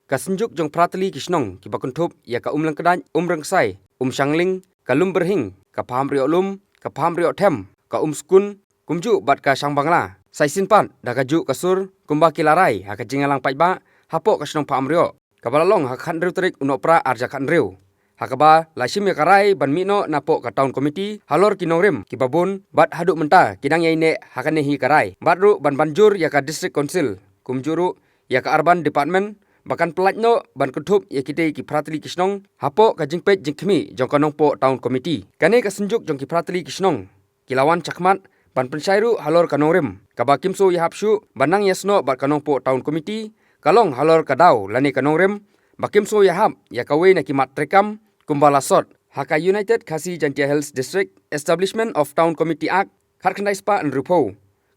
Kasenjuk jong prateli kisnong ki bakuntup ya ka umlangkadany umrangsai shangling kalum berhing ka paham riok lum ka paham riok them ka skun kumju bat ka shangbangla saisin pan dakaju kasur kumba kilarai haka jingalang paitba hapo kasnong paham riok kabalalong hakan riu terik unopra arjakan riu hakaba lashim ya karai ban mino napo ka town committee halor kinongrim ki babun bat haduk menta kidang yaine hakane hi karai batru ban banjur ya ka district council kumjuru ya ka urban department bahkan pelatno ban kutup ya kite ki prateli kisnong hapo ka jingpet jingkmi jong kanong po town committee kane ka senjuk jong ki prateli kisnong kilawan cakmat ban pensairu halor kanongrim kaba kimso ya hapshu banang yasno bat kanong po town committee kalong halor kadau lani kanongrim bakimso ya hap ya kawe na kimat trekam kumbala sot haka united khasi jantia health district establishment of town committee act kharkhandai spa an rupo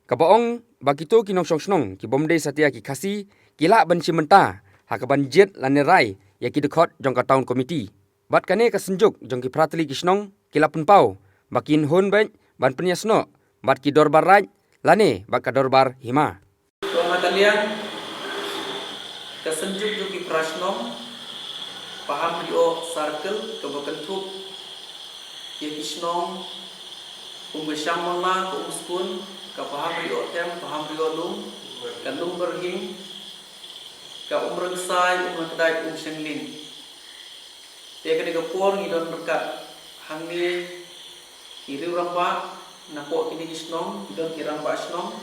kabaong bakito kinong songsnong ki bomde satia ki khasi kila ban simenta hakaban jet lanerai ya ki dekot jong ka town committee bat kane ka senjuk jong ki prateli kisnong kila penpau bakin hon ban penyasno bat ki dorbar raj lane bat ka dorbar hima to matalian ka senjuk jong ki prasnong paham rio circle ke bakentup ya kisnong besang mangla ko uskun ka paham rio tem paham rio lum ka lum berhing ka umrangsai umrakdai shanglin tekane ka por ngidon berkat hangi iriu ramba napo kini kisnong idon kiramba snong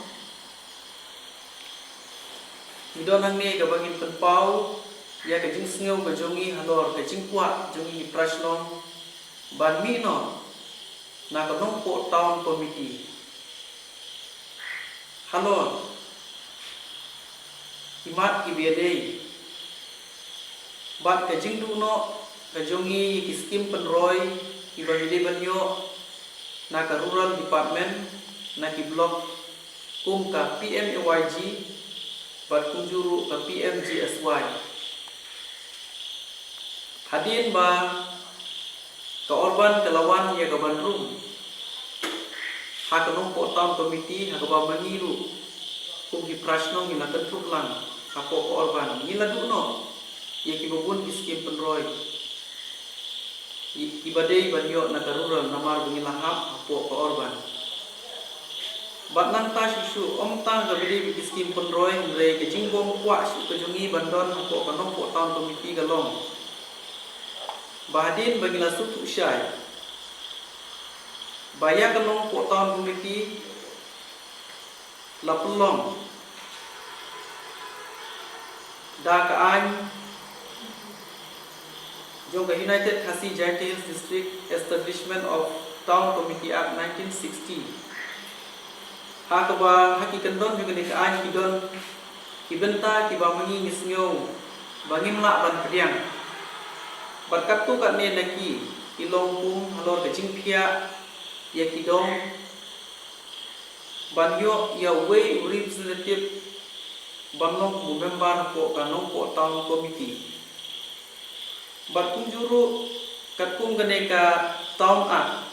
idon hangi ka bangin penpau ya ka jing sngeu ka jongi halor ka jing kwa jongi prasnong ban mino na ka nong po town committee halor imat kibiade bat ka jingdu no ka jongi iskim penroy ibagide banyo na ka rural department na ki block kum ka PMAYG bat kunjuru ka PMGSY hadin ba ka orban kalawan ya ka bandrum hakanong po town committee hakaba maniru kum ki prasnong ila kentuklang apo ko orban ngila duno ya kibubun iskim penroy ibadei banyo na karural namar bangilahap apo ko orban bat nang ta susu om ta gabedi iskim penroy re ke jingbom kwa su ke jungi bandon apo kanong po town committee galong bahadin bangila sutu syai baya kanong po town committee lapulong da kaan jong United Khasi Giant District Establishment of Town Committee Act 1960 hakaba hakikandon juga ni kaan kidon kibenta kibamangi ngisngeu bangimla ban pediang berkat tu kat ni naki ilong pum halor kecing pia ya kidong banyo ya way representative bangnong member ko kanong ko town committee berkunjuru katung ganeka town act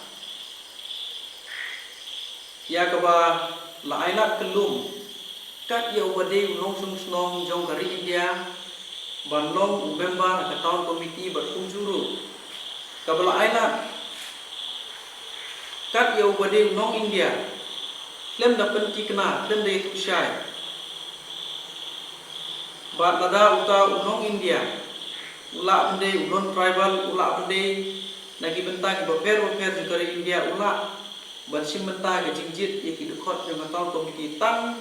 ya kaba lailat kelum kat ya wade unong sungsnong jong kari India bangnong member ka town committee berkunjuru kabala lailat kat ya wade unong India lem dapat kena lem dai tusyai bat lada uta unong India ula pende ulon tribal ula pende nagi benta ki baper jukari India ula ban sim benta ke jingjit ye ki dekot dengan town committee tang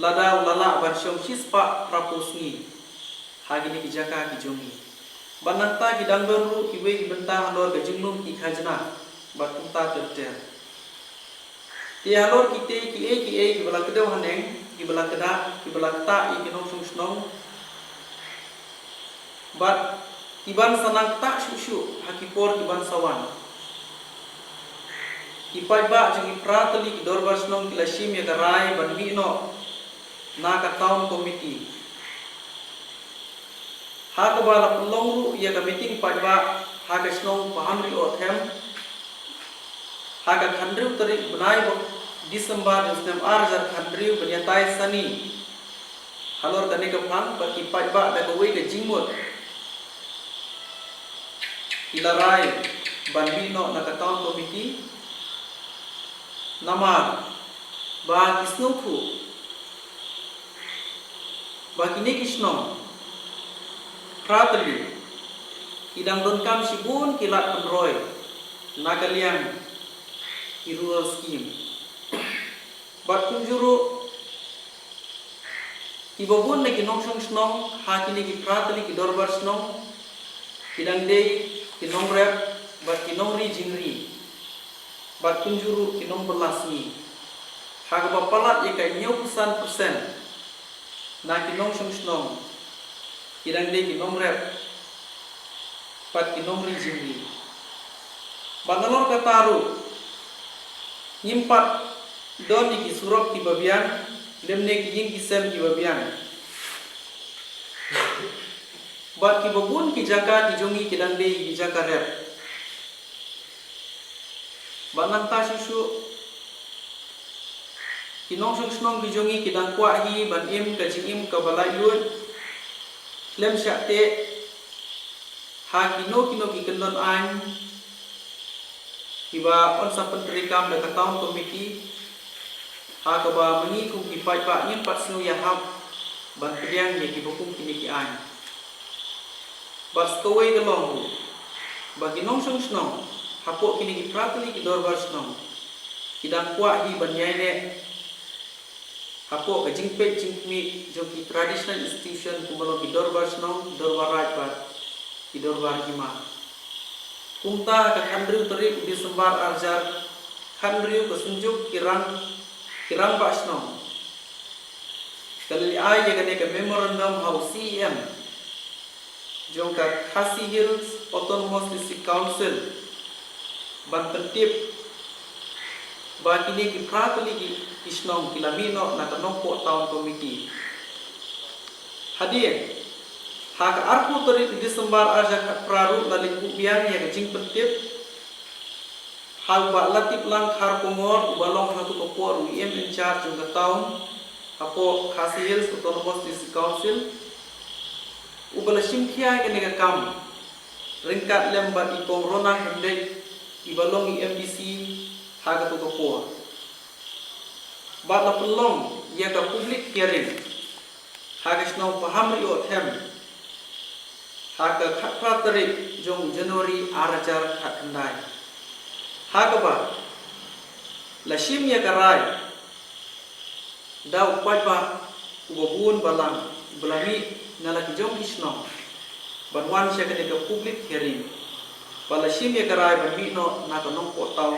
lada ulala ban syong hispa praposngi hagi ni ki jaka ki jongi bananta ki dangberu ki we ki benta halor ke jinglum ki khajna bat kunta terter ti halor kite ki bala kedew haneng ki bala keta i kinong sungsnong bat iban sanang tak susu hakipor iban sawan ipai ba jeng prateli ki dorbar snong kilashim ya garai ban mino na ka town committee ha ka bala longru ya ka meeting pai ba ha ka snong pahamri othem ha ka khandru tarik benai Disember 2006 arjar khandriu penyatai sani halor kane ka phang ba ki pai ba da kawai ka jingmut ilarai ban mi no na ka town committee namar ba kisno khu ba kini kisno pratali idang don kam sibun kilat penroy nagaliang rural scheme bat kunjuru ibobun ne kinong snong hakini ki pratali ki dorbar snong idang dei kinong rep bat kinong ri jingri bat kunjuru kinong belasni hak bapalat ye kai 90% na kinong snong idang dei kinong rep bat kinong ri jingri banalor kataru nyimpat don ki surok ki babian lemne ki yin ki sem ki babian bat ki babun ki jaka ki jongi ki dangde ki jaka rep banang ta susu ki nong snong ki jongi ki dang kwa hi ban im ka jingim ka balai lun lem syate ha kino ki kendon an kiba on sa pentrikam da town committee ha ka ba mengi ku ki pai pa nyim pat snu ya hab ban pediang ye ki bokum kini ki an bas kawai ga long ba ki nong snong hapo kini ki pratli ki dorbar snong ki dan kwa hi ban yai ne hapo ka jingpe jingmi jo ki traditional institution kumalo ki dorbar snong dorbar raj bat ki dorbar hima kumta ka khandriu tarik di sembar arjar khandriu ka sunjuk kirang basno kali ai ye gane ka memorandum of CEM jong ka Khasi Hills Autonomous District Council ban tertib ba kini ki pratli ki isnong kilamino na kanong po town committee hadir hak arpu tarik di sembar arja praru laling kubian yang jing tertib hal ba latip lang khar pungor ubalong hatu kopor UM in charge of the town apo Khasi Hills Autonomous District Council ubala simkhia ke nega kam ringkat lembat ipong rona hendek ibalong MDC hak hatu kopor ba la pelong ya ka public hearing hak snow paham ri othem hak khat tarik jong Januari arajar khat ndai hak ba lashim ya karai dau pai ba ubabun balang belami nala jong isno banwan sya ke public hearing balashim ya karai bami no na ko nong po taw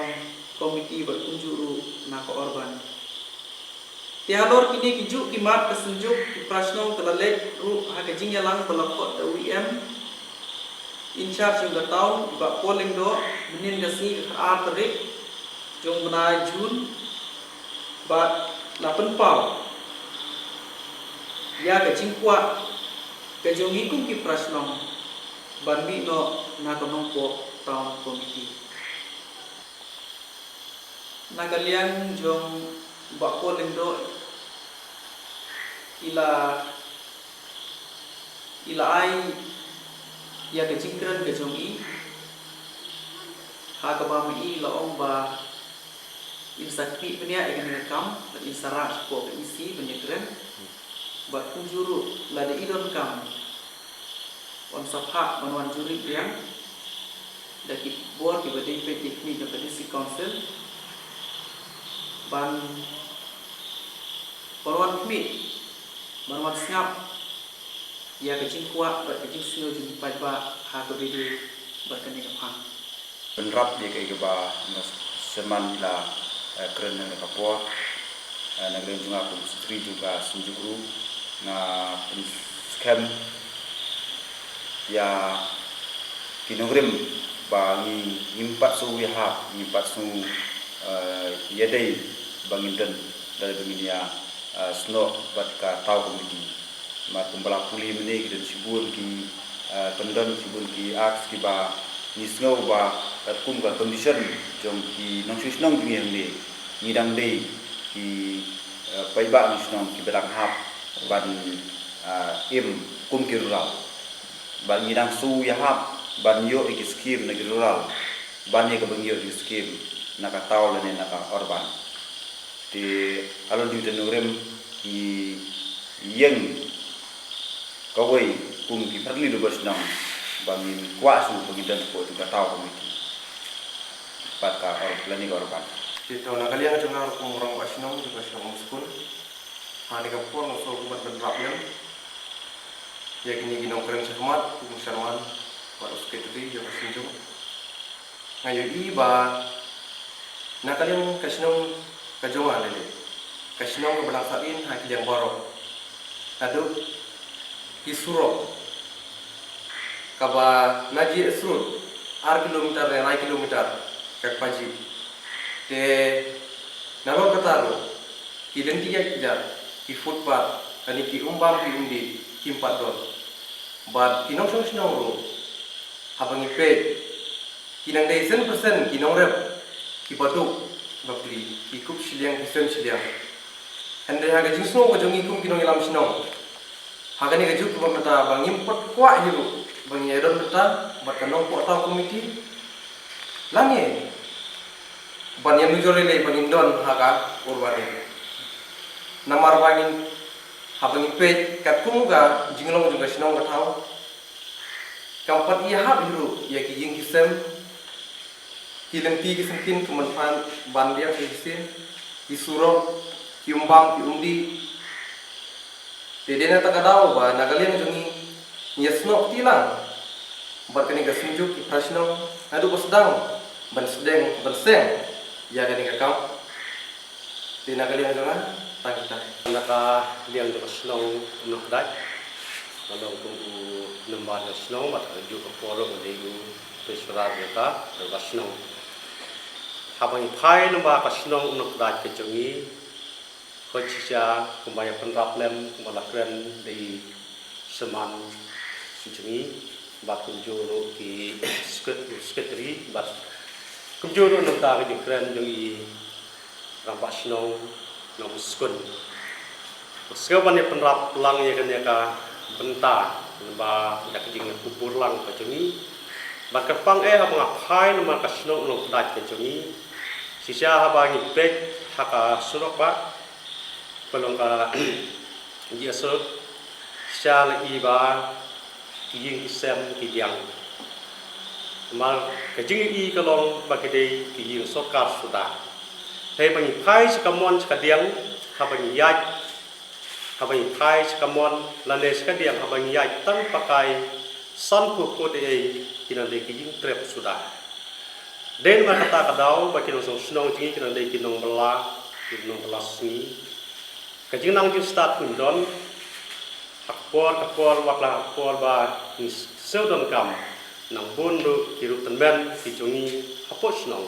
komiti berkunjuru na ko orban tihalor kini kiju kimat kesenjuk ki prasno telalek ru hak jing yalang balakot UM in charge of the town ba polling do menin gasi ar tarik jong benai Jun ba 8 pau ya ke jingkwa ke jong ikum ki prasno ban mi no na konong po town committee nagalian jong ba polling do ila ai ya ke jingkran ke jong i ha ka ba mi la ong ba insakpi peniaegen kam la insara ko ke isi penyekren ba kunjuru la de idon kam on sapha manwan juri yang daki bor ki bade pe tikni da pedisi council ban porwan kmi manwan snap ya kecing kuat ba kecing sino jing pai ba ha ko bede ba kani ka phang penrap dia ke ba seman la keren na kapwa negeri juga pun stri juga sunjukru na scam ya kinogrim ba ni impat su wiha impat su yadai banginten dari benginia sno bat ka tau komiti ma kumbala puli mene ki den sibun ki tendon sibun ki aks ki ba ni snow ba kat kum ka condition jong ki nong sisnong ni hang ni dang dei ki pai ba ni snong ki bedang hap ban im kum ki rural ban ngidang su ya hap ban yo iki skim na rural ban ye ka bang yo iki skim na ka taw le na ka urban ti alon di tenurem ki yeng kawai kum ki perli do bas nang bangin kuasu pengidan ko tu ka taw komiti pat ka or urban. Kita nak kalian jangan orang Basnong juga Basnong School. Hari kapur so kumat berlapyan. Ya kini ginong keren sehmat, kumung sarman, baru sekretari yang bersinjung. Ngayo iba, nak kalian Basnong kajongan ini. Basnong keberangsatin hak yang baru. Aduh, kisuro. Kaba naji esrut, 6 kilometer dan 9 kilometer kak paji. Te nalor kataro ki lenti ya kijar ki footpath kani ki umbang ki undi ki padon but kinong song ro habang ipe kinang dai 100% kinong rep ki patu bakli ki kup siliang ki sem siliang ande haga jingsno ko jongi kum kinong ilam sinong hagani ga juk ko mata bang import kwa hiru bang yedon mata bat kanong ko ta komiti lange ban yang nujore le ban indon haka urbane namar bangin habang ipe kat kumuga jinglong juga sinong gatau kampat iya hab hiru ya ki jing kisem kilenti kisemkin kemanfaan ban dia kisin kisuro kiumbang kiundi dedena takadau ba nagalian jungi nyesnok tilang barkani gasinjuk ki prasno adu basdang ban sedeng ban seng ya kan ikam tina kalian jangan tangita naka liang de snow nok dai kalau ku nembar snow mat ju ko poro de gu pesra de ka de snow habang phai nemba ka snow nok dai ke jongi ko chicha kumaya penrap lem kumala kren de seman jongi ba kunjuro ki sekretari ba kunjuro nok ta ke kren jongi rampak snow nom skun sekarang ni penrap lang ya kan ya ka benta ba dak jing kubur lang ka jongi ba ka pang habang aphai nama ka snow nom dat ka jongi sisa habang ipek haka surok ba pelong ka dia surok sal iba kijing sem kijang mal ka jing i kalong ba kedai kijing sokar sudah hei bang ipai sekamon sekadiang habang yai habang ipai sekamon lane sekadiang habang yai tan pakai sanku kode kinan de kijing trep sudah den ma kata kadau ba kinong snong jingi kinan de kinong bela sni kajing nang jing start kundon akpor wakla akpor ba seudon kam nang bundu kiru tenben kijongi hapo snong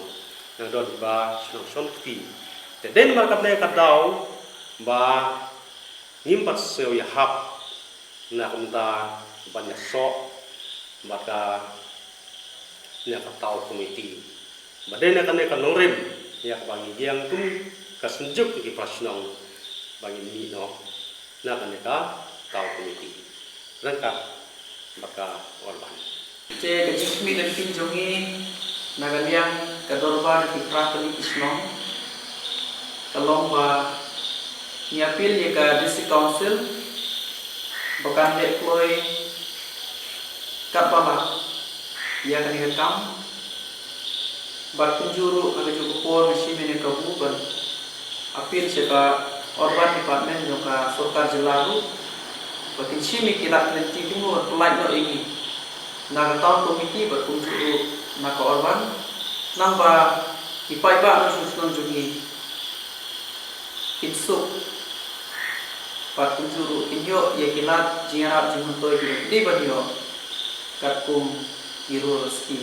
yang dot ba snong son ti te den mar kat ne kadau ba ngimpat seu ya hap na kumta banyak so maka nya katau komiti baden kan ne kanorim ya bangi yang tum kasenjuk ki pasnong bangi ni no na kan ne ka tau komiti rangka maka orban Cek kejismi dan pinjongi nagaliang kadorban di prakali kisnong kalong ba niapil ya ka district council bakan deploy kapala ya kan ikam bar kunjuru aga juga por mesi mene kabuban apil seka urban department joka surkar jelaru bakin simi kilat lenti timur pelaj no ini naga tahun komiti berkunjuru naga urban namba ipai ba nusun jungi insuk berkunjuru inyo ya kilat jingarap jinguntoy di banyo katkum irul skin